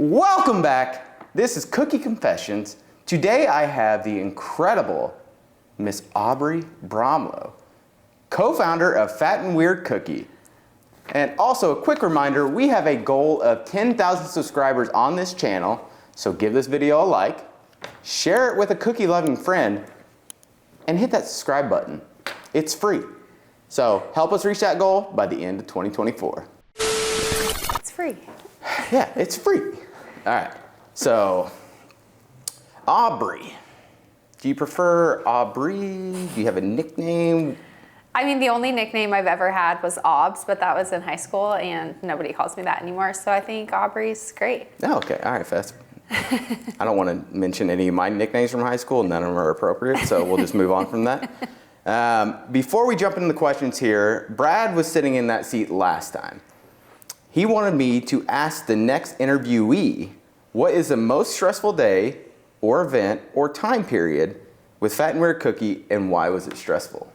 Welcome back. This is Cookie Confessions. Today I have the incredible Miss Aubrie Bromlow, co-founder of Fat and Weird Cookie. And also a quick reminder, we have a goal of 10,000 subscribers on this channel, so give this video a like, share it with a cookie-loving friend, and hit that subscribe button. It's free. So help us reach that goal by the end of 2024. It's free. Yeah, it's free. All right, so Aubrie. Do you prefer Aubrie? Do you have a nickname? I mean, the only nickname I've ever had was Aubs, but that was in high school, and nobody calls me that anymore, so I think Aubrie's great. Oh, okay, all right, Fess. I don't want to mention any of my nicknames from high school. None of them are appropriate, so we'll just move on from that. Before we jump into the questions here, Brad was sitting in that seat last time. He wanted me to ask the next interviewee, what is the most stressful day or event or time period with Fat and Weird Cookie, and why was it stressful?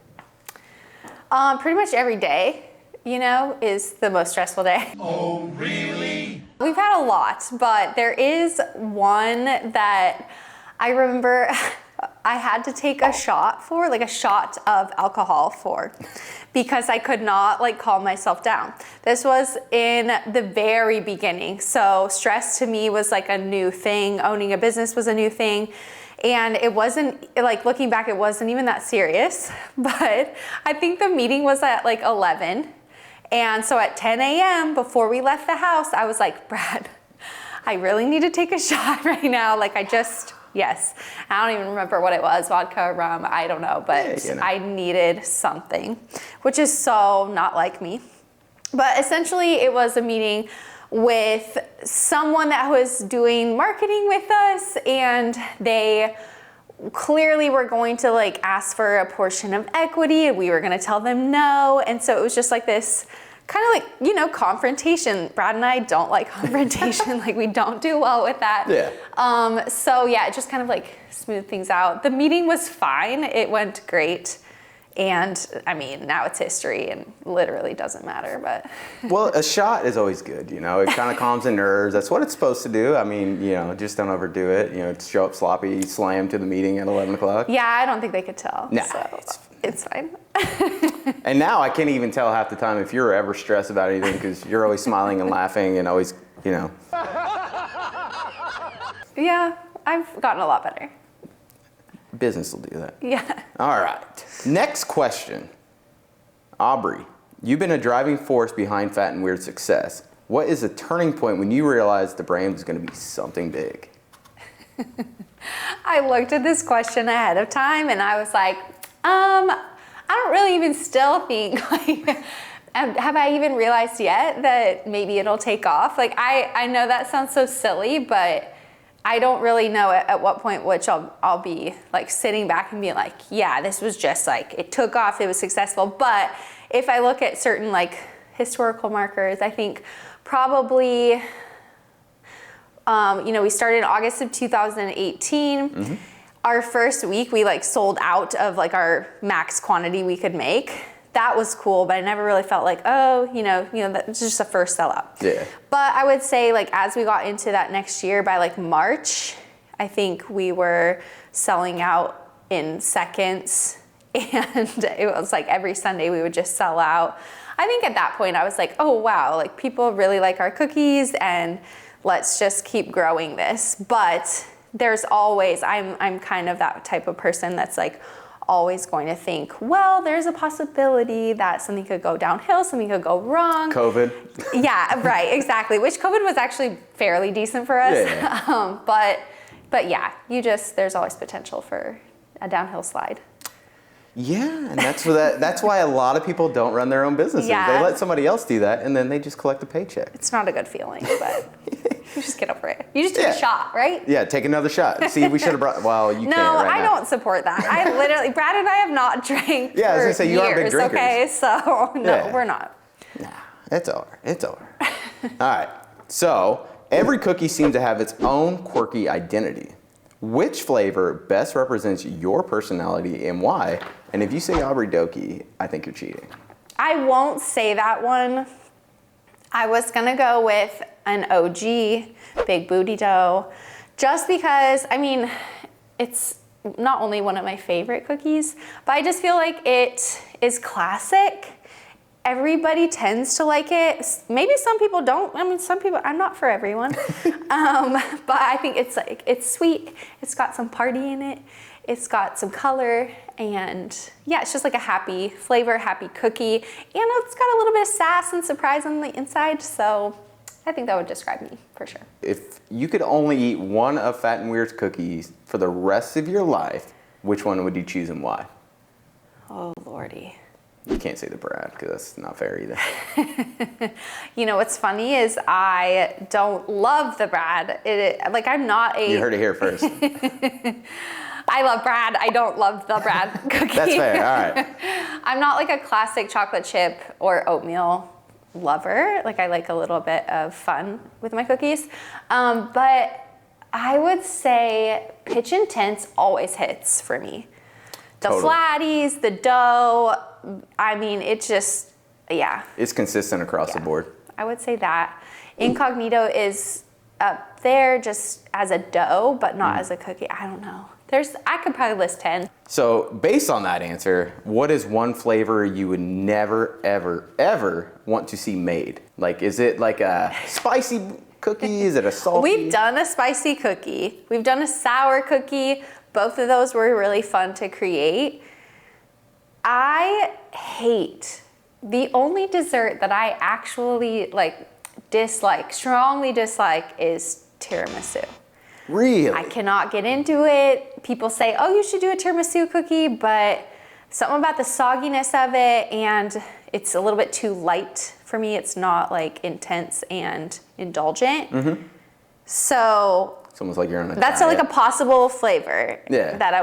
Pretty much every day, is the most stressful day. Oh, really? We've had a lot, but there is one that I remember I had to take a shot for, like a shot of alcohol for, because I could not calm myself down. This was in the very beginning. So stress to me was like a new thing. Owning a business was a new thing. And it wasn't, looking back, it wasn't even that serious, but I think the meeting was at 11. And so at 10 a.m. before we left the house, I was like, Brad, I really need to take a shot right now. Yes. I don't even remember what it was, vodka, rum, I don't know, but Yeah, I needed something, which is so not like me. But essentially it was a meeting with someone that was doing marketing with us, and they clearly were going to ask for a portion of equity, and we were going to tell them no. And so it was just this kind of confrontation. Brad and I don't like confrontation. We don't do well with that. Yeah. So yeah, it just kind of smoothed things out. The meeting was fine. It went great. And I mean, now it's history and literally doesn't matter, but. Well, a shot is always good, it kind of calms the nerves. That's what it's supposed to do. I mean, just don't overdo it. Show up sloppy, slam to the meeting at 11 o'clock. Yeah, I don't think they could tell. Nah, so it's fine. And now I can't even tell half the time if you're ever stressed about anything, because you're always smiling and laughing and always, Yeah, I've gotten a lot better. Business will do that. Yeah. All right. Next question. Aubrie, you've been a driving force behind Fat and Weird's success. What is the turning point when you realized the brand was going to be something big? I looked at this question ahead of time and I was like, I don't really even still think, have I even realized yet that maybe it'll take off? I know that sounds so silly, but I don't really know at what point which I'll be sitting back and be like, yeah, this was just it took off, it was successful. But if I look at certain historical markers, I think probably, we started in August of 2018. Mm-hmm. Our first week we sold out of our max quantity we could make. That was cool, but I never really felt that was just a first sellout. Yeah. But I would say as we got into that next year, by March, I think we were selling out in seconds, and it was every Sunday we would just sell out. I think at that point I was like, oh wow, people really like our cookies, and let's just keep growing this. But there's always, I'm kind of that type of person that's always going to think, well, there's a possibility that something could go downhill, something could go wrong. COVID. Yeah, right, exactly. Which COVID was actually fairly decent for us. Yeah. But yeah, there's always potential for a downhill slide. Yeah, and that's why a lot of people don't run their own businesses. Yeah. They let somebody else do that, and then they just collect a paycheck. It's not a good feeling, but you just get over it. You just take a shot, right? Yeah, take another shot. See, we should have brought, well, you can't No, right I now. don't support that. Brad and I have not drank Yeah, I was for gonna say, you years, are big drinkers. okay? So, no, Yeah. we're not. Nah, it's over. It's over. All right. So every cookie seems to have its own quirky identity. Which flavor best represents your personality and why? And if you say Aubrie Dokie, I think you're cheating. I won't say that one. I was gonna go with an OG, Big Booty Dough, just because, I mean, it's not only one of my favorite cookies, but I just feel like it is classic. Everybody tends to like it. Maybe some people don't. I mean, some people, I'm not for everyone. But I think it's sweet. It's got some party in it. It's got some color, and yeah, it's just like a happy flavor, happy cookie. And it's got a little bit of sass and surprise on the inside. So I think that would describe me for sure. If you could only eat one of Fat and Weird's cookies for the rest of your life, which one would you choose and why? Oh, Lordy. You can't say the Brad because that's not fair either. You know, what's funny is I don't love the Brad. I'm not a... You heard it here first. I love Brad. I don't love the Brad cookie. That's fair, all right. I'm not like a classic chocolate chip or oatmeal lover. Like I like a little bit of fun with my cookies. But I would say Pitch Intense always hits for me. The Totally. flatties, the dough, I mean, it just, yeah. It's consistent across the board. I would say that. Incognito is up there just as a dough, but not as a cookie. I don't know. I could probably list 10. So based on that answer, what is one flavor you would never, ever, ever want to see made? Like, is it like a spicy cookie? Is it a salty? We've done a spicy cookie. We've done a sour cookie. Both of those were really fun to create. I hate, the only dessert that I actually strongly dislike is tiramisu. Really? I cannot get into it. People say, oh, you should do a tiramisu cookie, but something about the sogginess of it, and it's a little bit too light for me. It's not like intense and indulgent. Mm-hmm. So It's almost like you're on a that's diet. like a possible flavor Yeah. that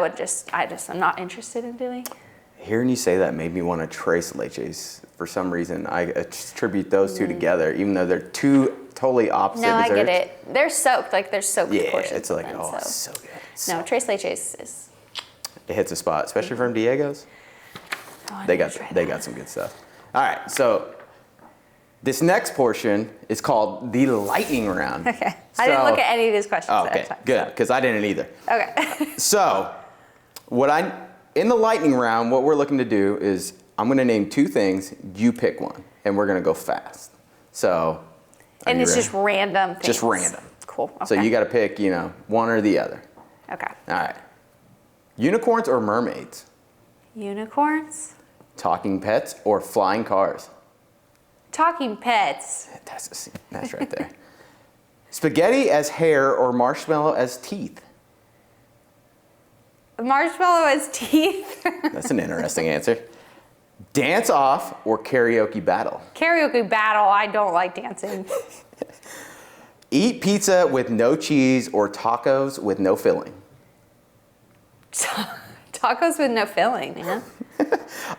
I'm not interested in doing. Hearing you say that made me want to trace leches. For some reason, I attribute those two together, even though they're two totally opposite No, desserts. I get it. They're soaked, Yeah, portions. it's like, then, oh, it's so good. No, Tres Leches is. It hits a spot, especially from Diego's. Oh, I They need got to try they that. got some good stuff. All right, so this next portion is called the lightning round. Okay. I didn't look at any of these questions. Oh, ahead okay, of time, good, because I didn't either. Okay. So, in the lightning round, what we're looking to do is I'm going to name two things. You pick one, and we're going to go fast. So, are And you it's ready? just random things. Just random. Cool. Okay. So you got to pick, one or the other. Okay. All right. Unicorns or mermaids? Unicorns. Talking pets or flying cars? Talking pets. That's right there. Spaghetti as hair or marshmallow as teeth? Marshmallow as teeth. That's an interesting answer. Dance off or karaoke battle? Karaoke battle. I don't like dancing. Eat pizza with no cheese or tacos with no filling? Tacos with no filling, man.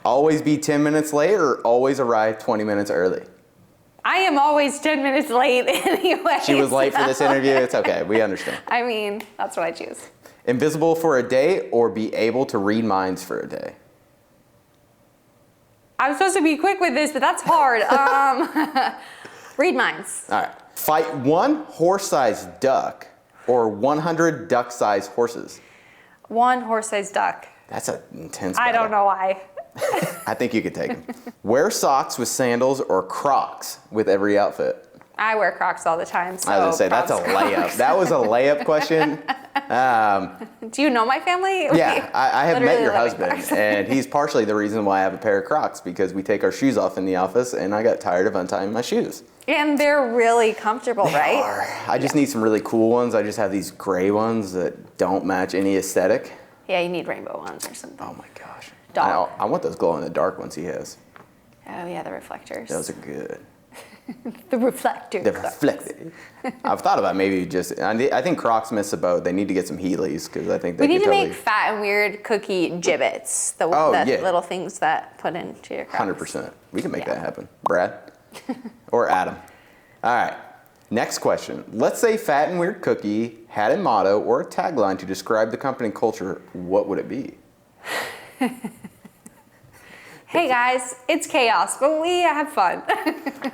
Always be 10 minutes late or always arrive 20 minutes early? I am always 10 minutes late anyway. She was late for this interview. It's okay. We understand. I mean, that's what I choose. Invisible for a day or be able to read minds for a day? I'm supposed to be quick with this, but that's hard. Read minds. All right. Fight one horse-sized duck or 100 duck-sized horses? One horse-sized duck. That's an intense I battle. don't know why. I think you could take them. Wear socks with sandals or Crocs with every outfit? I wear Crocs all the time. So I was going to say, that's a props layup. Crocs. That was a layup question. Do you know my family? Yeah, I have met Literally your live in husband, Crocs. and he's partially the reason why I have a pair of Crocs, because we take our shoes off in the office, and I got tired of untying my shoes. And they're really comfortable, right? I just need some really cool ones. I just have these gray ones that don't match any aesthetic. Yeah, you need rainbow ones or something. Oh my gosh. Dog. I want those glow-in-the-dark ones he has. Oh yeah, the reflectors. Those are good. The reflector. They're Crocs. reflective. I've thought about maybe just, I think Crocs miss the boat. They need to get some Heelys, because I think they We need could to totally... make fat and weird cookie gibbets. The yeah. little things that put into your Crocs. 100%. We can make Yeah. that happen. Brad? Or Adam? All right. Next question. Let's say Fat and Weird Cookie had a motto or a tagline to describe the company culture. What would it be? Hey guys, it's chaos, but we have fun.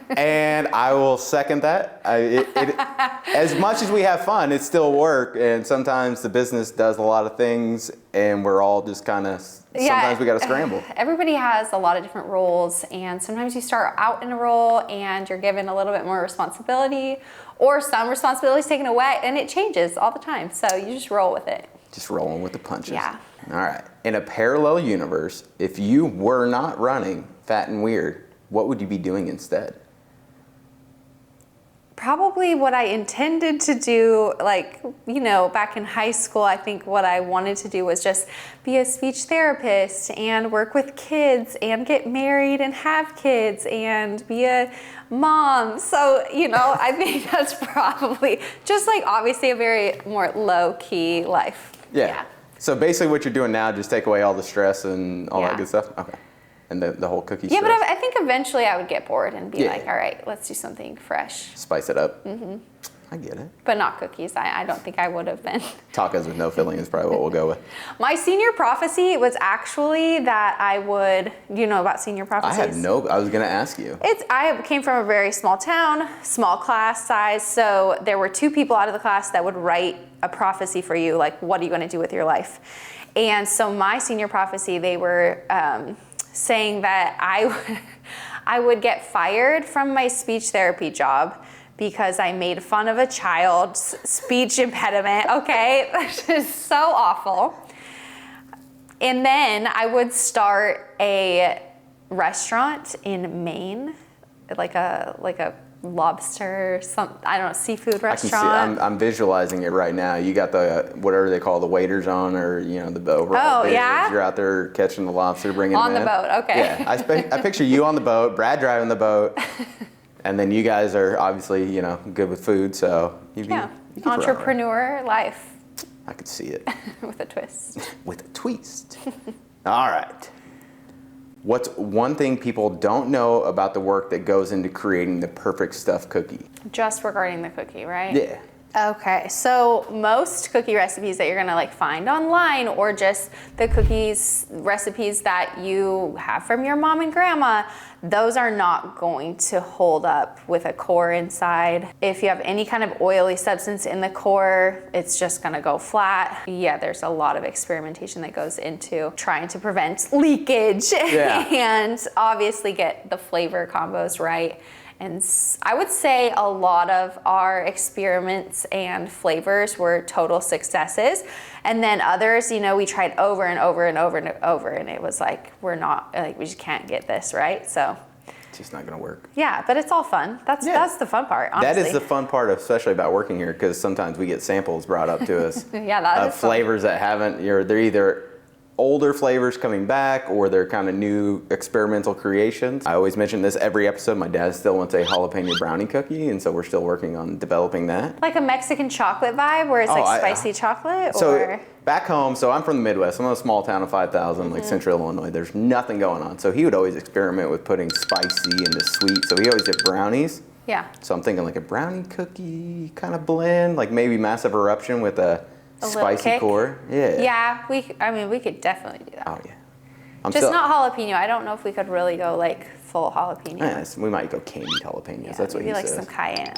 And I will second that. As much as we have fun, it's still work, and sometimes the business does a lot of things, and we're all just kind of, sometimes we got to scramble. Everybody has a lot of different roles, and sometimes you start out in a role and you're given a little bit more responsibility, or some responsibilities taken away, and it changes all the time. So you just roll with it. Just rolling with the punches. Yeah. All right. In a parallel universe, if you were not running Fat and Weird, what would you be doing instead? Probably what I intended to do, like, back in high school, I think what I wanted to do was just be a speech therapist and work with kids and get married and have kids and be a mom. So, I think that's probably just like obviously a very more low key life. Yeah. So basically what you're doing now, just take away all the stress and all that good stuff? Okay. And the whole cookie stress? Yeah, but I think eventually I would get bored and be like, all right, let's do something fresh. Spice it up? Mm-hmm. I get it. But not cookies. I don't think I would have been. Tacos with no filling is probably what we'll go with. My senior prophecy was actually that I would, do you know about senior prophecies? I was going to ask you. I came from a very small town, small class size, so there were 2 people out of the class that would write a prophecy for you, like, what are you going to do with your life? And so my senior prophecy, they were saying that I would get fired from my speech therapy job because I made fun of a child's speech impediment, okay? Which is so awful. And then I would start a restaurant in Maine, like a lobster, seafood restaurant. I'm visualizing it right now. You got the, whatever they call the waiters on, or, the boat. Yeah? You're out there catching the lobster, bringing on them in. On the boat, okay. Yeah, I picture you on the boat, Brad driving the boat. And then you guys are obviously, good with food, so you could entrepreneur life. I could see it. With a twist. With a twist. All right. What's one thing people don't know about the work that goes into creating the perfect stuffed cookie? Just regarding the cookie, right? Yeah. Okay, so most cookie recipes that you're gonna find online, or just the cookies recipes that you have from your mom and grandma, those are not going to hold up with a core inside. If you have any kind of oily substance in the core, it's just gonna go flat. Yeah, there's a lot of experimentation that goes into trying to prevent leakage and obviously get the flavor combos right. And I would say a lot of our experiments and flavors were total successes. And then others, we tried over and over and over and over, and it was like, we just can't get this right. So it's just not going to work. Yeah, but it's all fun. That's the fun part, honestly. That is the fun part, especially about working here, because sometimes we get samples brought up to us of flavors that they're either older flavors coming back, or they're kind of new experimental creations. I always mention this every episode. My dad still wants a jalapeno brownie cookie, and so we're still working on developing that. Like a Mexican chocolate vibe, where it's spicy chocolate? So back home, I'm from the Midwest. I'm in a small town of 5,000, like Central Illinois. There's nothing going on. So he would always experiment with putting spicy into sweet. So he always did brownies. Yeah. So I'm thinking like a brownie cookie kind of blend, like maybe Massive Eruption with a spicy core. Yeah, we could definitely do that. Oh yeah. Not jalapeno. I don't know if we could really go full jalapeno. Yes, we might go candied jalapenos. Yeah, that's what he says. Maybe some cayenne.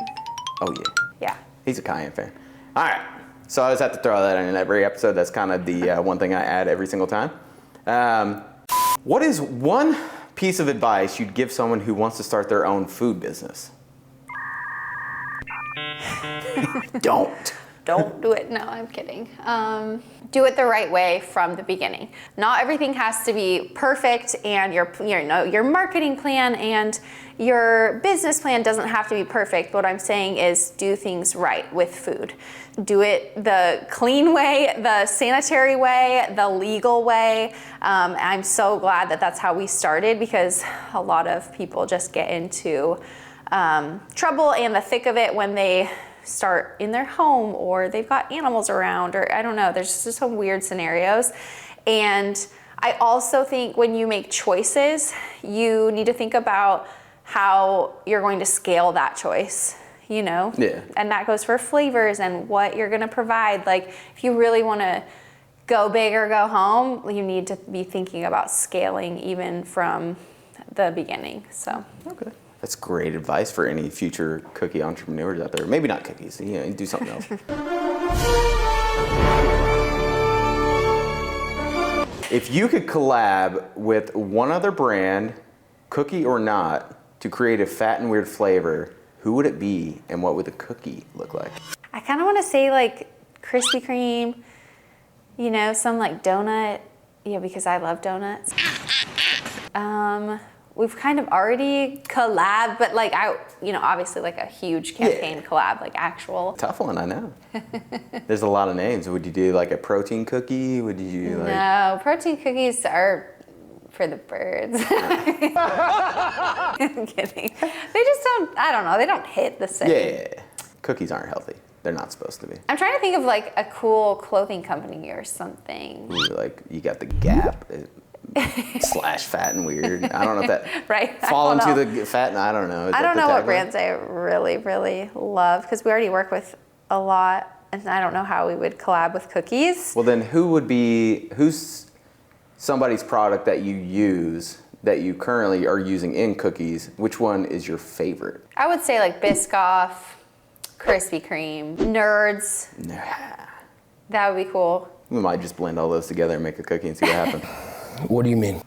Oh yeah. Yeah. He's a cayenne fan. All right. So I just have to throw that in every episode. That's kind of the one thing I add every single time. What is one piece of advice you'd give someone who wants to start their own food business? Don't do it. No, I'm kidding. Do it the right way from the beginning. Not everything has to be perfect, and your marketing plan and your business plan doesn't have to be perfect. What I'm saying is do things right with food. Do it the clean way, the sanitary way, the legal way. I'm so glad that that's how we started, because a lot of people just get into trouble and the thick of it when they start in their home, or they've got animals around, or I don't know, there's just some weird scenarios. And I also think when you make choices, you need to think about how you're going to scale that choice, Yeah. And that goes for flavors and what you're going to provide. Like, if you really want to go big or go home, you need to be thinking about scaling even from the beginning. So. Okay. That's great advice for any future cookie entrepreneurs out there. Maybe not cookies, do something else. If you could collab with one other brand, cookie or not, to create a fat and weird flavor, who would it be and what would the cookie look like? I kind of want to say like Krispy Kreme, some like donut, because I love donuts. We've kind of already collabed, but like obviously like a huge campaign collab, like actual. Tough one, I know. There's a lot of names. Would you do like a protein cookie? Would you do like? No, protein cookies are for the birds. I'm kidding. They just don't, I don't know, they don't hit the same. Yeah. Cookies aren't healthy. They're not supposed to be. I'm trying to think of like a cool clothing company or something. Ooh, like you got the Gap / fat and weird. I don't know if that right. fall into the fat. I don't know. I don't know what brands I really, really love because we already work with a lot, and I don't know how we would collab with cookies. Well, then who's somebody's product that you use that you currently are using in cookies? Which one is your favorite? I would say like Biscoff, Krispy Kreme, Nerds. Nah. That would be cool. We might just blend all those together and make a cookie and see what happens. What do you mean?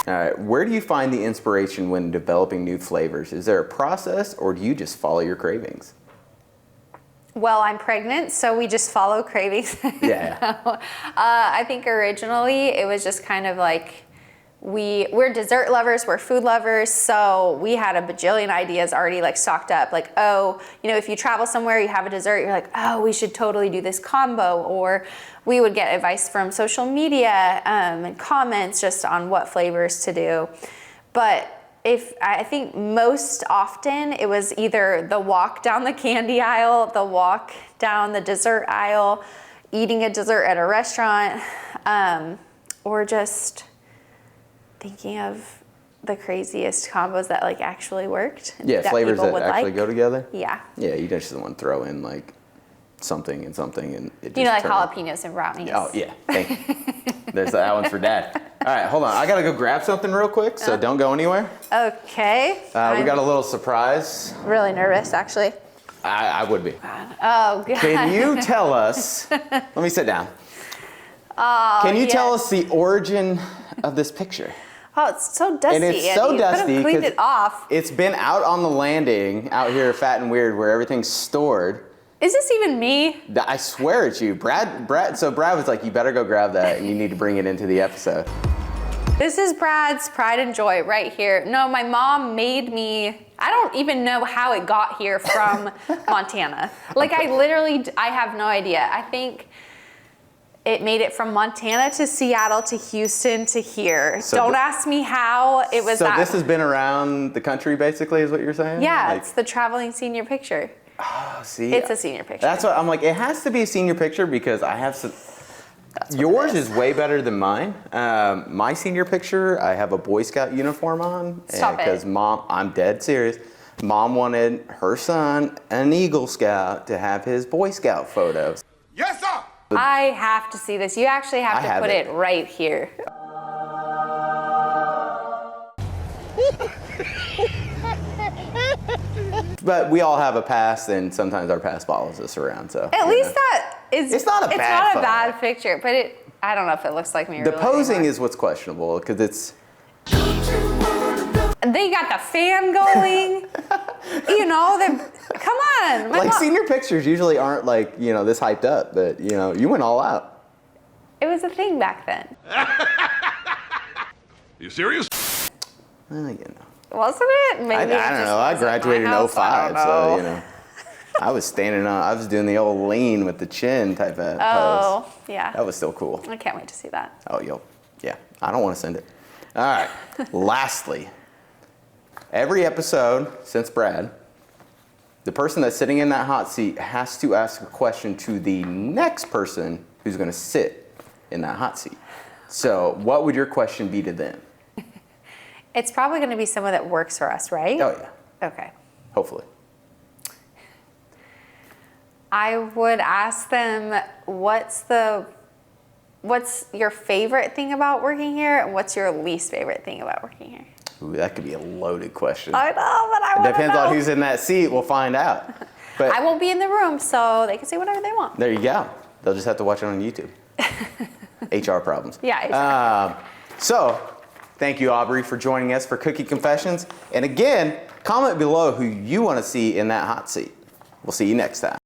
All right, where do you find the inspiration when developing new flavors? Is there a process or do you just follow your cravings? Well, I'm pregnant, so we just follow cravings. Yeah. I think originally it was just kind of like we're dessert lovers, we're food lovers, so we had a bajillion ideas already like stocked up. Like, if you travel somewhere, you have a dessert, you're like, oh, we should totally do this combo. Or we would get advice from social media and comments just on what flavors to do. But I think most often it was either the walk down the candy aisle, the walk down the dessert aisle, eating a dessert at a restaurant, or just thinking of the craziest combos that like actually worked. Yeah, that flavors people that would actually like. go together? Yeah. Yeah, you just want to throw in like something and something and it just like turns- jalapenos and brownies. Oh, yeah, thank you. That one's for Dad. All right, hold on. I got to go grab something real quick, so don't go anywhere. Okay. We got a little surprise. really nervous actually. I would be. Oh, God. Can you tell us, let me sit down. Oh, Can you tell yes. us the origin of this picture? Oh, it's so dusty. And it's so You dusty could have cleaned 'cause it off. It's been out on the landing out here, Fat and Weird, where everything's stored. Is this even me? I swear it's you. So Brad was like, you better go grab that and you need to bring it into the episode. This is Brad's pride and joy right here. No, my mom made me, I don't even know how it got here from Montana. Like I have no idea. I think it made it from Montana to Seattle to Houston to here. So don't ask me how it was So that. this has been around the country basically is what you're saying? Yeah, Like, it's the traveling senior picture. oh, see, It's a senior picture. That's what I'm like, it has to be a senior picture because I have some, yours is way better than mine. My senior picture, I have a Boy Scout uniform on. Stop it. Because Mom, I'm dead serious. Mom wanted her son, an Eagle Scout, to have his Boy Scout photos. Yes, sir. I have to see this. You actually have I to have put it. it right here. But we all have a past, and sometimes our past follows us around. So At least that is. It's not a bad photo. bad picture, but I don't know if it looks like me. the really posing anymore. is what's questionable because it's. They got the fan going. Come on. My Like mom- senior pictures usually aren't like this hyped up, but you went all out. It was a thing back then, You serious? Well, wasn't it? Maybe I it don't just know. I wasn't my graduated in house, I 05, don't so know. I was standing on. I was doing the old lean with the chin type of pose. Oh, yeah. That was still cool. I can't wait to see that. Oh, yeah. I don't want to send it. All right. Lastly, every episode since Brad, the person that's sitting in that hot seat has to ask a question to the next person who's going to sit in that hot seat. So, what would your question be to them? It's probably going to be someone that works for us, right? Oh yeah. Okay. Hopefully. I would ask them, what's the what's your favorite thing about working here? And what's your least favorite thing about working here? Ooh, that could be a loaded question. I know, but I want to know. Depends on who's in that seat. We'll find out. But I won't be in the room, so they can say whatever they want. there you go. They'll just have to watch it on YouTube. HR problems. Yeah, So, thank you, Aubrie, for joining us for Cookie Confessions. And again, comment below who you want to see in that hot seat. We'll see you next time.